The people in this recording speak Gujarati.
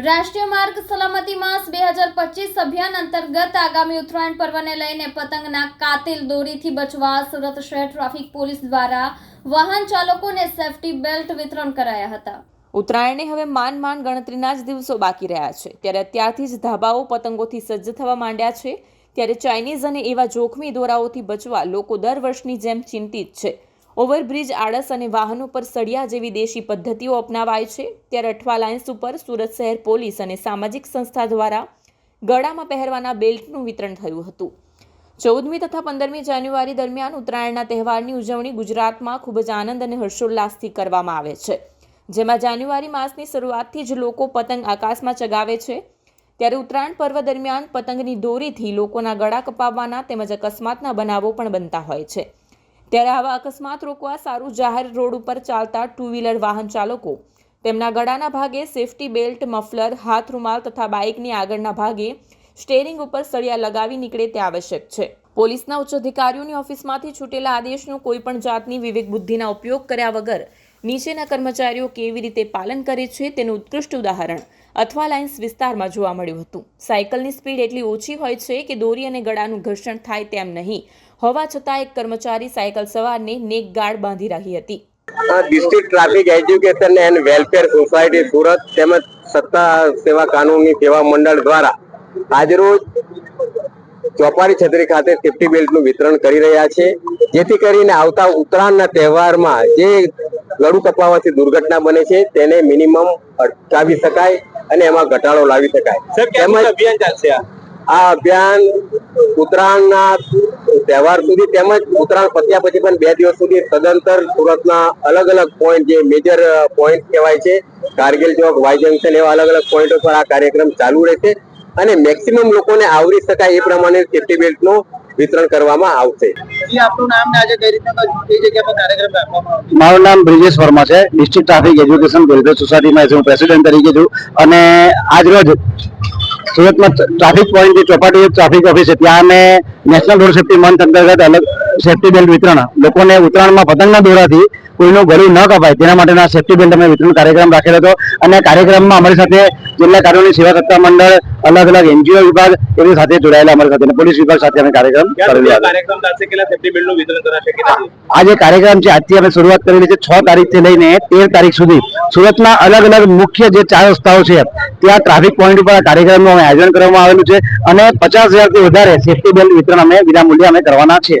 રાષ્ટ્રીય માર્ગ સલામતી માસ 2025 અભિયાન અંતર્ગત આગામી ઉત્તરાયણ પર્વને લઈને પતંગના કાતિલ દોરીથી બચવા સુરત શહેર ટ્રાફિક પોલીસ દ્વારા વાહન ચાલકોને સેફટી બેલ્ટ વિતરણ કરાયા હતા। ઉત્તરાયણને હવે માંડ ગણતરીના જ દિવસો બાકી રહ્યા છે, ત્યારે અત્યારથી જ ધાબાઓ પતંગોથી સજ્જ થવા માંડ્યા છે। ત્યારે ચાઇનીઝ અને એવા જોખમી દોરાઓથી બચવા લોકો દર વર્ષની જેમ ચિંતિત છે। ઓવરબ્રિજ આળસ અને વાહનો પર સળિયા જેવી દેશી પદ્ધતિઓ અપનાવાય છે। ત્યારે અઠવા લાઇન્સ ઉપર સુરત શહેર પોલીસ અને સામાજિક સંસ્થા દ્વારા ગળામાં પહેરવાના બેલ્ટનું વિતરણ થયું હતું। 14મી તથા 15મી જાન્યુઆરી દરમિયાન ઉત્તરાયણના તહેવારની ઉજવણી ગુજરાતમાં ખૂબ જ આનંદ અને હર્ષોલ્લાસથી કરવામાં આવે છે, જેમાં જાન્યુઆરી માસની શરૂઆતથી જ લોકો પતંગ આકાશમાં ચગાવે છે। ત્યારે ઉત્તરાયણ પર્વ દરમિયાન પતંગની દોરીથી લોકોના ગળા કપાવવાના તેમજ અકસ્માતના બનાવો પણ બનતા હોય છે। ત્યારે આવા અકસ્માત રોકવા સારું જાહેર રોડ ઉપર ચાલતા ટુ વ્હીલર વાહન ચાલકો તેમના ગળાના ભાગે સેફટી બેલ્ટ, મફલર, હાથ રૂમાલ તથા બાઇકની આગળના ભાગે સ્ટેરિંગ ઉપર સળિયા લગાવી નીકળે તે આવશ્યક છે। પોલીસના ઉચ્ચ અધિકારીઓની ઓફિસમાંથી છૂટેલા આદેશનું કોઈપણ જાતની વિવેક બુદ્ધિના ઉપયોગ કર્યા વગર નીચેના કર્મચારીઓ કેવી રીતે પાલન કરે છે તેનું ઉત્કૃષ્ટ ઉદાહરણ અઠવા લાઇન્સ વિસ્તારમાં જોવા મળ્યું હતું। સાયકલની સ્પીડ એટલી ઓછી હોય છે કે દોરી અને ગળાનું ઘર્ષણ થાય તેમ નહીં હોવા છતાં એક કર્મચારી સાયકલ સવારને નેક ગાર્ડ બાંધી રહી હતી। District traffic education and welfare society Surat તેમજ સત્તા સેવા કાનૂની સેવા મંડળ દ્વારા આજરોજ ચોપારી છત્રી ખાતે સેફટી બેલ્ટનું વિતરણ કરી રહ્યા છે, જેથી કરીને આવતા ઉત્તરાયણના તહેવારમાં જે ગળું કપાવવાથી દુર્ઘટના બને છે તેને મિનિમમ અટકાવી શકાય અને એમાં ઘટાડો લાવી શકાય। તેમજ અભિયાન ચાલશે। આ અભિયાન ઉત્તરાયણના તહેવાર સુધી તેમજ ઉત્તરાયણ પત્યા પછી પણ 2 દિવસ સુધી સદંતર સુરતના અલગ અલગ પોઈન્ટ જે મેજર પોઈન્ટ કહેવાય છે, કારગિલ ચોક, વાય જંકશન એવા અલગ અલગ પોઈન્ટો પર આ કાર્યક્રમ ચાલુ રહેશે અને મેક્સિમમ લોકોને આવરી શકાય એ પ્રમાણે સેફટી બેલ્ટનું વિતરણ કરવામાં આવશે। આપનું નામ ને આજે કઈ રીતના કઈ જગ્યા પર કાર્યક્રમ રાખવામાં આવશે? મારું નામ બ્રિજેશ વર્મા છે। ડિસ્ટ્રિક્ટ ટ્રાફિક એજ્યુકેશન વેલફેર સોસાયટીમાં હું પ્રેસિડેન્ટ તરીકે છું અને આજ રોજ સુરતમાં ટ્રાફિક પોઈન્ટ જે ચોપાટી ટ્રાફિક ઓફિસ છે ત્યાં અમે નેશનલ રોડ સેફટી મંથ અંતર્ગત અલગ સેફટી બેલ્ટ વિતરણ લોકોને ઉત્તરાયણમાં પતંગના દોરાથી કોઈનું ગળું ન કપાય તેના માટેના સેફટી બેલ્ટ અમે વિતરણ કાર્યક્રમ રાખેલો હતો અને કાર્યક્રમમાં અમારી સાથે જિલ્લા કાનૂની સેવા સત્તા મંડળ, અલગ અલગ એનજીઓ વિભાગ એની સાથે જોડાયેલા અમારી સાથે પોલીસ વિભાગ સાથે અમે કાર્યક્રમ કરેલો હતો। આ જે કાર્યક્રમ છે આજથી અમે શરૂઆત કરેલી છે 6 તારીખથી લઈને 13 તારીખ સુધી સુરતના અલગ અલગ મુખ્ય જે 4 રસ્તાઓ છે ત્યાં ટ્રાફિક પોઈન્ટ ઉપર આ કાર્યક્રમનું આયોજન કરવામાં આવેલું છે અને 50,000થી વધારે સેફટી બેલ્ટ વિતરણ અમે વિનામૂલ્યે અમે કરવાના છે।